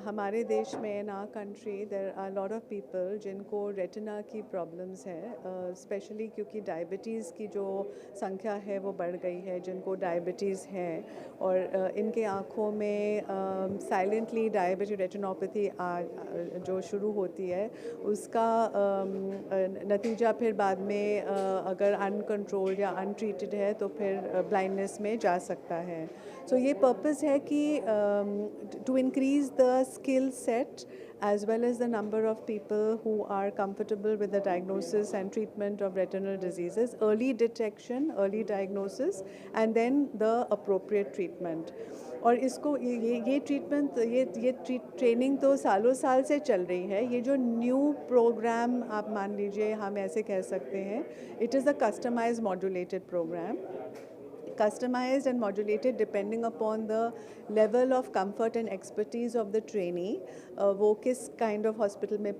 हमारे देश में in our country there are lot of people जिनको रेटिना की प्रॉब्लम्स है, स्पेशली क्योंकि डायबिटीज़ की जो संख्या है वो बढ़ गई है, जिनको डायबिटीज़ है और इनके आँखों में साइलेंटली डायबिटिक रेटिनोपैथी जो शुरू होती है उसका नतीजा फिर बाद में अगर अनकंट्रोल्ड या अनट्रीटेड है तो फिर ब्लाइंडनेस में जा सकता है। सो ये पर्पस है कि to increase the skill set as well as the number of people who are comfortable with the diagnosis and treatment of retinal diseases, early detection, early diagnosis, and then the appropriate treatment. और इसको ये treatment ये training तो सालों साल से चल रही है। ये जो न्यू प्रोग्राम आप मान लीजिए, हम ऐसे कह सकते हैं, it is a customized modulated programme, customized and modulated depending upon the level of comfort and expertise of the trainee, वो किस kind of hospital में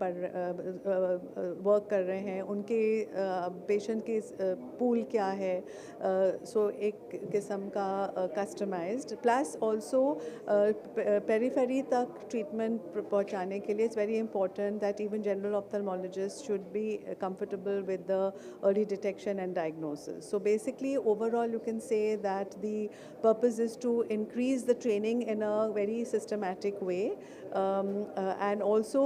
work कर रहे हैं, उनके patient के pool क्या है, so एक किस्म का customized plus also periphery तक treatment पहुँचाने के लिए it's very important that even general ophthalmologists should be comfortable with the early detection and diagnosis. So basically overall you can say that the purpose is to increase the training in a very systematic way, and also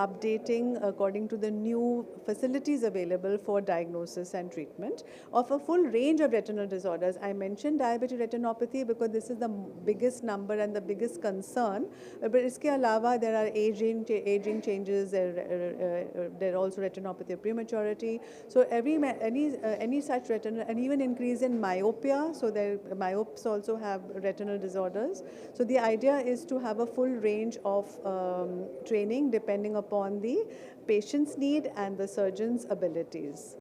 updating according to the new facilities available for diagnosis and treatment of a full range of retinal disorders. I mentioned diabetic retinopathy because this is the biggest number and the biggest concern, but iske alawa there are aging changes, there are also retinopathy of prematurity. So any such retinal, and even increase in myopia, so myopes also have retinal disorders. So the idea is to have a full range of training depending upon the patient's need and the surgeon's abilities.